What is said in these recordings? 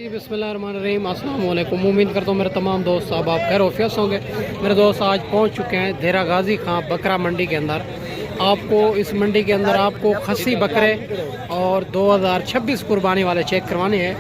बिस्मिल्लाहिर्रहमानिर्रहीम, अस्सलाम वालेकुम। उम्मीद करता हूँ मेरे तमाम दोस्त साहब आप खैर वफियत होंगे। मेरे दोस्त आज पहुँच चुके हैं देरा गाजी खां बकरा मंडी के अंदर। आपको इस मंडी के अंदर आपको खस्सी बकरे और 2026 कुर्बानी वाले चेक करवाने हैं।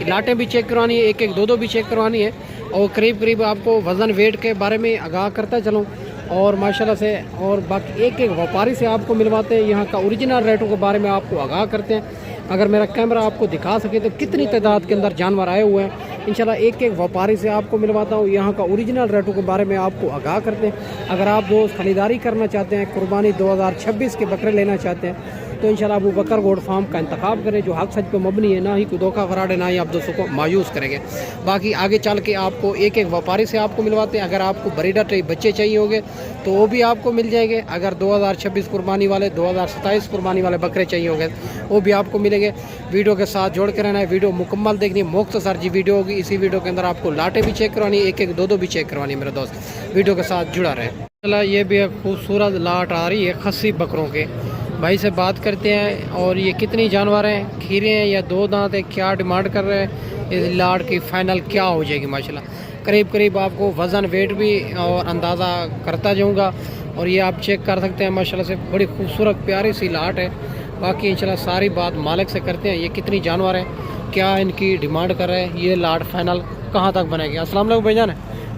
लाटें भी चेक करवानी है, एक एक दो भी चेक करवानी है और करीब करीब आपको वज़न वेट के बारे में आगाह करता चलूँ और माशाल्लाह से और बाकी एक एक व्यापारी से आपको मिलवाते हैं। यहाँ का ओरिजिनल रेटों के बारे में आपको आगाह करते हैं। अगर मेरा कैमरा आपको दिखा सके तो कितनी तादाद के अंदर जानवर आए हुए हैं, इंशाल्लाह एक एक व्यापारी से आपको मिलवाता हूँ। यहाँ का ओरिजिनल रेटों के बारे में आपको आगाह करते हैं। अगर आप दोस्त खरीदारी करना चाहते हैं, कुर्बानी 2026 के बकरे लेना चाहते हैं तो इंशाल्लाह अबू बकर गोड फार्म का इंतखाब करें जो हक सच पे मबनी है, ना ही कोई धोखा फराड है, ना ही आप दोस्तों को मायूस करेंगे। बाकी आगे चल के आपको एक एक व्यापारी से आपको मिलवाते हैं। अगर आपको ब्रीडर टाइप बच्चे चाहिए होंगे तो वो भी आपको मिल जाएंगे। अगर 2026 कुर्बानी वाले 2027 कुर्बानी वाले बकरे चाहिए होंगे वो भी आपको मिलेंगे। वीडियो के साथ जोड़ कर रहना है, वीडियो मुकम्मल देखनी है, मुख्तसर जी वीडियो होगी। इसी वीडियो के अंदर आपको लाटें भी चेक करवानी है, एक एक दो भी चेक करवानी है। मेरे दोस्त वीडियो के साथ जुड़ा रहे। चला ये भी एक खूबसूरत लाट आ रही है खस्सी बकरों के। भाई से बात करते हैं और ये कितनी जानवर हैं, खीरे हैं या दो दांत है, क्या डिमांड कर रहे हैं, इस लाट की फ़ाइनल क्या हो जाएगी। माशाल्लाह करीब करीब आपको वज़न वेट भी और अंदाज़ा करता जाऊंगा और ये आप चेक कर सकते हैं। माशाल्लाह से बड़ी खूबसूरत प्यारी सी लाट है। बाकी इंशाल्लाह सारी बात मालिक से करते हैं। ये कितनी जानवर हैं, क्या इनकी डिमांड कर रहे हैं, ये लाट फाइनल कहाँ तक बनेगी। अस्सलाम वालेकुम भैया।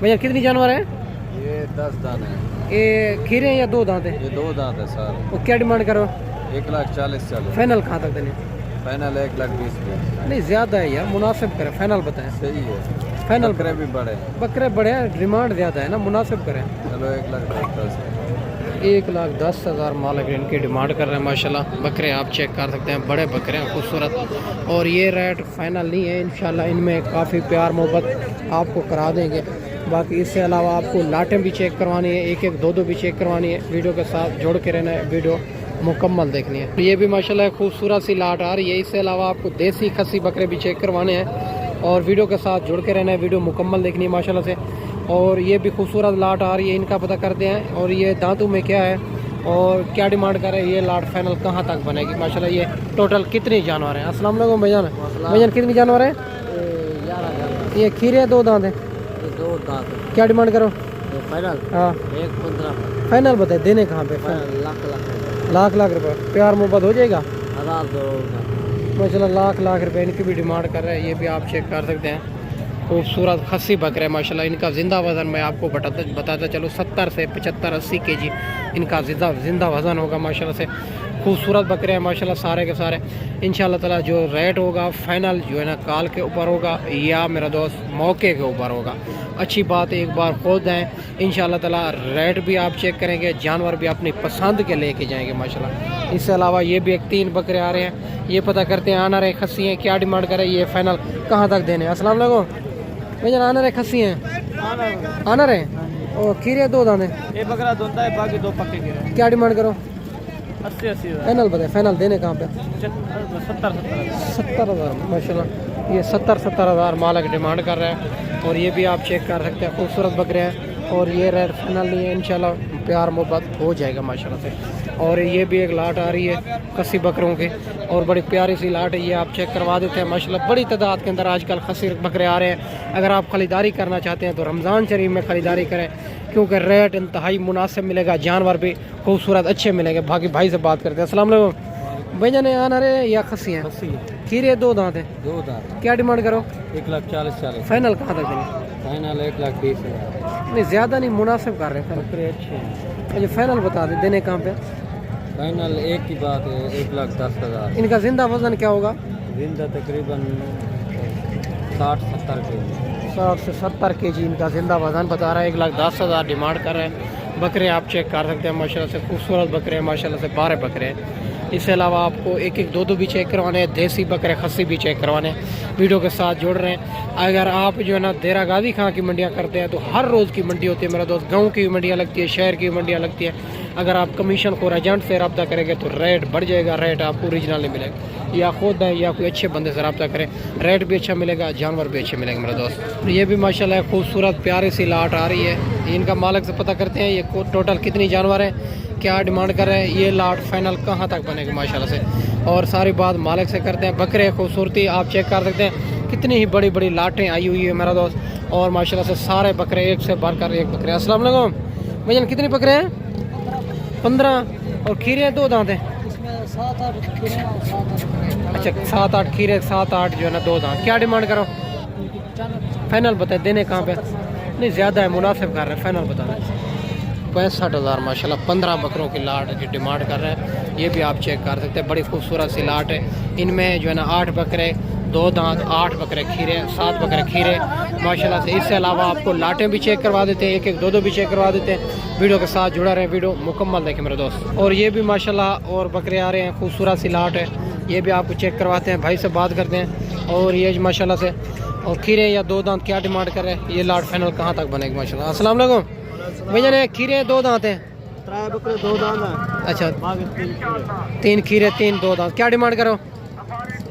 भैया कितनी जानवर हैं? ये 10 दाने हैं। ये खीरे हैं या दो दांत है? ये 2 दांत है सर। वो क्या डिमांड करो? 1,40,000 चले। फाइनल कहाँ तक देने? फाइनल 1,20,000 नहीं ज़्यादा है यार, मुनासिब करें, फाइनल बताएं। सही है। फाइनल बकरे भी बड़े हैं। बकरे बड़े हैं, डिमांड ज़्यादा है ना, मुनासिब करें। चलो 1,10,000। 1,10,000 मालिक इनकी डिमांड कर रहे हैं। माशाल्लाह बकरे आप चेक कर सकते हैं, बड़े बकरे हैं खूबसूरत। और ये रेट फाइनल नहीं है, इंशाल्लाह इनमें काफ़ी प्यार मोहब्बत आपको करा देंगे। बाकी इससे अलावा आपको लाटें भी चेक करवानी है, एक एक दो भी चेक करवानी है। वीडियो के साथ जोड़ के रहना है, वीडियो मुकम्मल देखनी है। ये भी माशाल्लाह खूबसूरत सी लाट आ रही है। इससे अलावा आपको देसी खस्सी बकरे भी चेक करवाने हैं और वीडियो के साथ जुड़ के रहना है, वीडियो मुकम्मल देखनी है माशाल्लाह से। और ये भी खूबसूरत लाट आ रही है, इनका पता करते हैं। और ये दांतों में क्या है और क्या डिमांड कर रहे हैं, ये लाट फाइनल कहाँ तक बनेगी। माशाल्लाह ये टोटल कितने जानवर हैं? अस्सलाम वालेकुम भैया। भैया कितनी जानवर है? 11,000। ये खीरे 2 दांत है? 2 दांत। क्या डिमांड करो? फाइनल हाँ 1,15,000। फाइनल बताए, देने कहाँ पे? लाख लाख रुपए प्यार मोहब्बत हो जाएगा। 1,000 माशाल्लाह लाख रुपए इनकी भी डिमांड कर रहे हैं। ये भी आप चेक कर सकते हैं, खूबसूरत खस्सी बकरे माशाल्लाह। इनका ज़िंदा वज़न मैं आपको बताता चलूँ 70 से 75-80 kg इनका ज़िंदा वज़न होगा माशाल्लाह से। खूबसूरत बकरे हैं माशाल्लाह सारे के सारे। इंशाल्लाह ताला जो रेट होगा फाइनल जो है ना काल के ऊपर होगा या मेरा दोस्त मौके के ऊपर होगा। अच्छी बात है, एक बार खुद हैं इंशाल्लाह ताला रेट भी आप चेक करेंगे, जानवर भी अपनी पसंद के लेके जाएंगे माशाल्लाह। इससे अलावा ये भी एक 3 बकरे आ रहे हैं, ये पता करते हैं। आना रहे खस्सी हैं, क्या डिमांड करें, ये फाइनल कहाँ तक देने। अस्सलाम वालेकुम भैया। आना रहे खस्सी हैं, आना रहे और खीरे 2 दाने। ये बकरा धोता है, बाकी 2 पक्के गिरे। क्या डिमांड करो? 80,000। फाइनल बताए, फाइनल देने कहाँ पे? 70,000 माशाल्लाह ये 70,000 मालिक डिमांड कर रहा है। और ये भी आप चेक कर सकते हैं, खूबसूरत बकरे हैं। और ये रेट फाइनल नहीं है, इंशाल्लाह प्यार मोहब्बत हो जाएगा माशाल्लाह से। और ये भी एक लाट आ रही है खस्सी बकरों की और बड़ी प्यारी सी लाट है, ये आप चेक करवा देते हैं माशाल्लाह। बड़ी तादाद के अंदर आजकल खस्सी बकरे आ रहे हैं। अगर आप ख़रीदारी करना चाहते हैं तो रमज़ान शरीफ में ख़रीदारी करें क्योंकि रेट इंतहाई मुनासिब मिलेगा, जानवर भी खूबसूरत अच्छे मिलेंगे। बाकी भाई से बात करते हैं। अस्सलाम वालेकुम भैया। ने आना रहे या खस्सी हैं? खीरे 2 दांत है? 2 दांत। क्या डिमांड करो? 1,40,000। फाइनल कहाँ तक देंगे? फाइनल 1,20,000। नहीं ज़्यादा नहीं, मुनासिब कर रहे हैं। बकरे अच्छे हैं। मुझे फाइनल बता दें, देने कहाँ पे? फाइनल एक ही बात है, 1,10,000। इनका जिंदा वजन क्या होगा? जिंदा तकरीबन 60-70 kg। 60 से 70 kg इनका जिंदा वजन बता रहा है। 1,10,000 डिमांड कर रहे हैं। बकरे आप चेक कर सकते हैं माशाल्लाह से, खूबसूरत बकरे हैं माशाल्लाह से, 12 बकरे हैं। इसके अलावा आपको एक एक दो भी चेक करवाने हैं, देसी बकरे खस्सी भी चेक करवाने हैं। वीडियो के साथ जुड़ रहे हैं। अगर आप जो है ना देरा गाजी खां की मंडियाँ करते हैं तो हर रोज़ की मंडी होती है मेरा दोस्त। गाँव की भी मंडियाँ लगती है, शहर की भी मंडियाँ लगती है। अगर आप कमीशन को एजेंट से रब्ता करेंगे तो रेट बढ़ जाएगा, रेट आपको ओरिजिनल नहीं मिलेगा। या खुद है या कोई अच्छे बंदे से रब्ता करें, रेट भी अच्छा मिलेगा, जानवर भी अच्छे मिलेंगे मेरा दोस्त। ये भी माशाल्लाह खूबसूरत प्यारी सी लाट आ रही है। इनका मालिक से पता करते हैं ये टोटल कितनी जानवर है, क्या डिमांड कर रहे हैं, ये लाट फाइनल कहाँ तक बनेगा माशाल्लाह से। और सारी बात मालिक से करते हैं। बकरे खूबसूरती आप चेक कर सकते हैं, कितनी ही बड़ी बड़ी लाटें आई हुई है मेरा दोस्त। और माशाल्लाह से सारे बकरे एक से बढ़कर एक बकरे। अस्सलाम वालेकुम भैया, कितने बकरे हैं? 15। और खीरे 2 दांत हैं? अच्छा 7-8 खीरे, 7-8 जो है ना 2 दांत। क्या डिमांड करो? फाइनल बताए, देने कहाँ पे? नहीं ज़्यादा है, मुनासिब कर रहे हैं, फाइनल बता रहे हैं 65,000 माशाल्लाह। 15 बकरों की लाट की डिमांड कर रहे हैं। ये भी आप चेक कर सकते हैं, बड़ी खूबसूरत सी लाट है। इनमें जो है ना 8 बकरे 2 दांत, 8 बकरे खीरे, 7 बकरे खीरे माशाल्लाह से। इससे अलावा आपको लाटें भी चेक करवा देते हैं, 1-1 2-2 भी चेक करवा देते हैं। वीडियो के साथ जुड़ा रहे, वीडियो मुकम्मल देखें मेरे दोस्त। और ये भी माशाल्लाह और बकरे आ रहे हैं, खूबसूरत सी लाट है। ये भी आपको चेक करवाते हैं, भाई से बात करते हैं। और ये माशाल्लाह से और खीरे या 2 दांत क्या डिमांड कर रहे हैं? ये लाट फाइनल कहाँ तक बनेगी माशाल्लाह? अस्सलाम वालेकुम भैया, ने खीरे 2 दांत हैं? 3 बकरे 2 दांत हैं। अच्छा 3 खीरे 3 2 दांत। क्या डिमांड करो?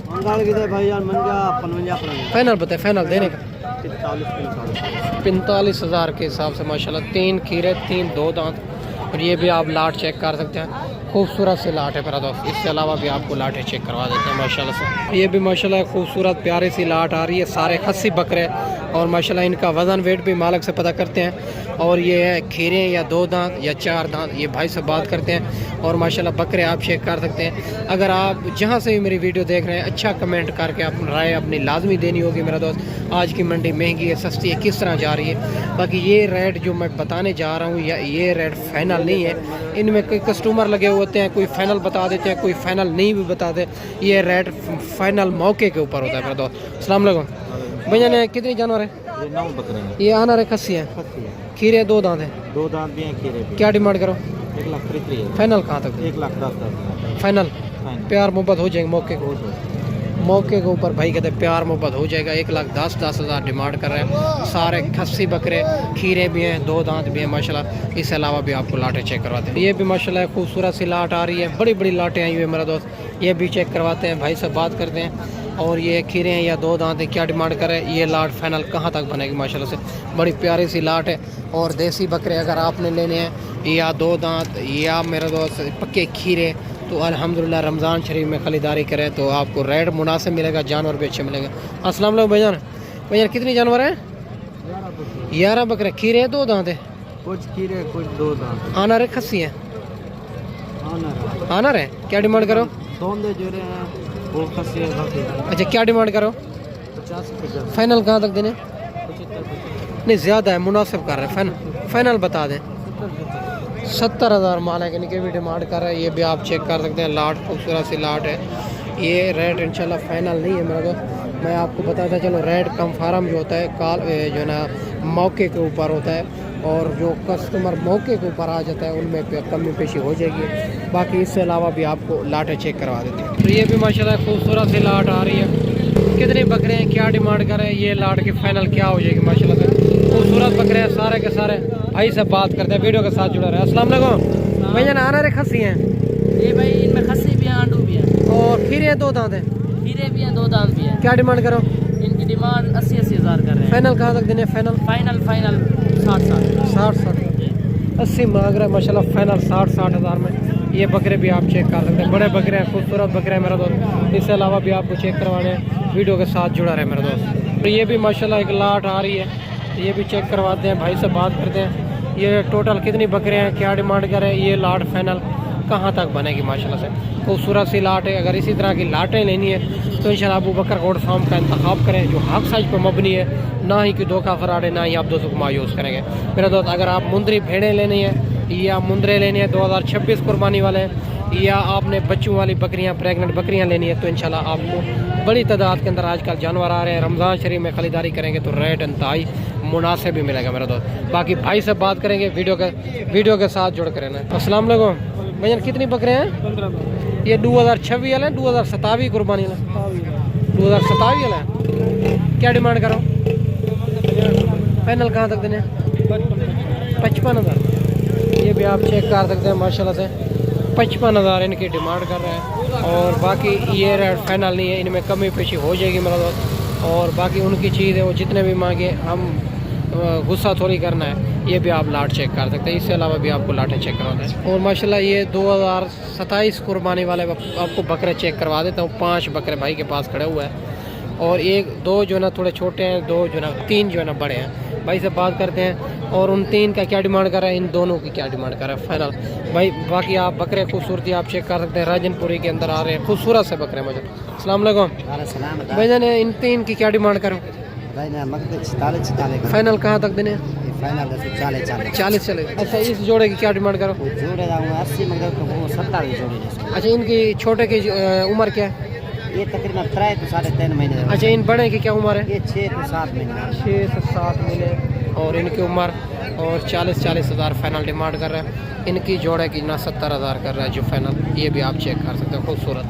मंगाल की दे भाई यार, मन गया 55। फाइनल बताए, फाइनल देने का 45 45,000 के हिसाब से माशाल्लाह। 3 खीरे 3 2 दांत। और ये भी आप लाट चेक कर सकते हैं, खूबसूरत से लाट है मेरा दोस्त। इसके अलावा भी आपको लाटें चेक करवा देते हैं माशाल्लाह से। ये भी माशाल्लाह खूबसूरत प्यारी सी लाट आ रही है, सारे खस्सी बकरे। और माशाल्लाह इनका वज़न वेट भी मालिक से पता करते हैं। और ये है खीरे या 2 दांत या 4 दांत, ये भाई से बात करते हैं। और माशाल्लाह बकरे आप चेक कर सकते हैं। अगर आप जहाँ से भी मेरी वीडियो देख रहे हैं, अच्छा कमेंट करके आप राय अपनी लाजमी देनी होगी मेरा दोस्त। आज की मंडी महंगी है, सस्ती है, किस तरह जा रही है? बाकी ये रेट जो मैं बताने जा रहा हूँ, ये रेट फाइनल नहीं है। इनमें कई कस्टमर लगे होते हैं, कोई फाइनल बता देते हैं, कोई फाइनल नहीं भी बताते। ये रेट फाइनल मौके के ऊपर होता है मेरा दोस्त। अस्सलाम वालेकुम भैया, ने कितनी जानवर है? ये 9 बकरे हैं। ये आना रहे खस्सी है, खीरे 2 दांत हैं? 2 दांत भी हैं, खीरे भी। क्या डिमांड करो? 1,33 है। फाइनल कहाँ तक? 1,10,000 फाइनल प्यार मोहब्बत हो जाएंगे मौके को, मौके के ऊपर भाई कहते हैं प्यार मोहब्बत हो जाएगा। 1,10,000 डिमांड कर रहे हैं। सारे खस्सी बकरे, खीरे भी हैं, 2 दांत भी हैं माशाल्लाह। इसके अलावा भी आपको लाटें चेक करवाते हैं। ये भी माशाल्लाह खूबसूरत सी लाट आ रही है, बड़ी बड़ी लाटें आई हुई है मेरा दोस्त। ये भी चेक करवाते हैं, भाई से बात करते हैं। और ये खीरे हैं या 2 दांत हैं, क्या डिमांड करें? ये लाट फाइनल कहाँ तक बनेगी माशाल्लाह से? बड़ी प्यारी सी लाट है। और देसी बकरे अगर आपने लेने हैं या 2 दांत या मेरा दोस्त पक्के खीरे, तो अल्हम्दुलिल्लाह रमज़ान शरीफ में ख़रीदारी करें तो आपको रेट मुनासिब मिलेगा, जानवर भी अच्छे मिलेंगे। अस्सलाम वालेकुम भैया, भैया कितनी जानवर हैं? 11 बकरे, खीरे 2 दांत है? कुछ खीरे कुछ 2 दांत। आना रे खस्सी है? आना रे। क्या डिमांड करो? दोंदे जो रहे हैं वो खस्सी है। अच्छा क्या डिमांड करो? 50 फाइनल कहाँ तक देने? 75 नहीं ज़्यादा है, मुनासिब कर रहे हैं। फाइनल बता दें 70,000 मालिक इनके भी डिमांड कर रहे हैं। ये भी आप चेक कर सकते हैं, लाट खूबसूरत सी लाट है। ये रेट इंशाल्लाह फाइनल नहीं है मेरा दोस्त। मैं आपको बताता चलो, रेट कंफर्म जो होता है काल जो है ना मौके के ऊपर होता है। और जो कस्टमर मौके के ऊपर आ जाता है उनमें कमी पेशी हो जाएगी। बाकी इससे अलावा भी आपको लाटें चेक करवा देते हैं। तो ये भी माशाल्लाह खूबसूरत सी लाट आ रही है। कितने बकरे हैं, क्या डिमांड कर रहे हैं? ये लाट की फाइनल क्या हो जाएगी माशाल्लाह से? खूबसूरत बकरे हैं सारे के सारे, भाई से बात करते हैं, वीडियो के साथ जुड़ा रहे। अस्सलाम वालेकुम भैया, ना आना रे खस्सी हैं? ये भाई इनमें खस्सी भी हैं, आंडू भी हैं। और खीरे 2 दांत हैं? खीरे भी हैं, 2 दांत भी हैं। क्या डिमांड करो? इनकी डिमांड 80,000 कर रहे हैं। फाइनल कहाँ तक देने? फाइनल फाइनल 60,000 80 मांग रहे हैं माशाल्लाह। फाइनल 60,000 में ये बकरे भी आप चेक कर सकते हैं। बड़े बकरे हैं, खूबसूरत बकरे हैं मेरा दोस्त। इसके अलावा भी आपको चेक करवाने हैं, वीडियो के साथ जुड़ा रहे मेरा दोस्त। तो ये भी माशाल्लाह एक लाट आ रही है, ये भी चेक करवाते हैं, भाई से बात करते हैं। ये टोटल कितनी बकरे हैं, क्या डिमांड करें? ये लाट फाइनल कहाँ तक बनेगी माशाल्लाह से? खूबसूरत सी लाट है। अगर इसी तरह की लाटें लेनी है तो इंशाल्लाह अबू बकर गोड फार्म का इंतखाब करें, जो हक सच पर मबनी है, ना ही कि धोखा फराड है, ना ही आप दोस्तों को मायूस करेंगे मेरा दोस्त। अगर आप मुंदरी भेड़ें लेनी है या मुंदरे लेनी है 2026 कुर्बानी वाले, या आपने बच्चों वाली बकरियां, प्रेग्नेंट बकरियां लेनी है, तो इंशाल्लाह आपको बड़ी तादाद के अंदर आजकल जानवर आ रहे हैं। रमज़ान शरीफ में ख़रीदारी करेंगे तो रेट इंतहाई मुनासिब भी मिलेगा मेरा दोस्त। बाकी भाई से बात करेंगे, वीडियो के साथ जुड़ कर रहना। अस्सलाम वालेकुम भैया, कितनी बकरे हैं? 15 ये 2026 वाला है, 2027 कुर्बानी वाला? 2027 वाला है। क्या डिमांड करो? फाइनल कहाँ तक देने? 55,000। ये भी आप चेक कर सकते हैं माशाल्लाह से, 55,000 इनकी डिमांड कर रहे हैं। और बाकी ये रेट फाइनल नहीं है, इनमें कमी पेशी हो जाएगी मेरा दोस्त। और बाकी उनकी चीज़ है, वो जितने भी मांगे, हम गुस्सा थोड़ी करना है। ये भी आप लाट चेक कर सकते हैं। इसके अलावा भी आपको लाटें चेक करवाना है। और माशाल्लाह ये 2027 कुर्बानी वाले आपको बकरे चेक करवा देता हूँ। 5 बकरे भाई के पास खड़े हुए हैं। और एक दो जो है ना थोड़े छोटे हैं, दो जो है ना 3 जो है ना बड़े हैं। भाई से बात करते हैं और उन 3 का क्या डिमांड कर रहा है, इन दोनों की क्या डिमांड कर रहा है फाइनल। भाई बाकी आप बकरे खूबसूरती आप चेक कर सकते हैं, राजनपुरी के अंदर आ रहे हैं खूबसूरत से बकरे मुझे। अस्सलाम वालेकुम भाई जान, इन 3 की क्या डिमांड करूँ फाइनल कहाँ तक देने? 40 चले। अच्छा इस जोड़े की क्या डिमांड करो? अच्छा इनकी छोटे की उम्र क्या है? ये तकरीबन 3 से 3.5 महीने। अच्छा इन बड़े की क्या उम्र है? ये 6 से 7 महीने। 6 से 7 महीने और इनकी उम्र, और 40 हज़ार फाइनल डिमांड कर रहे हैं। इनकी जोड़े की ना 70 हज़ार कर रहा है जो फाइनल, ये भी आप चेक कर सकते हो खूबसूरत।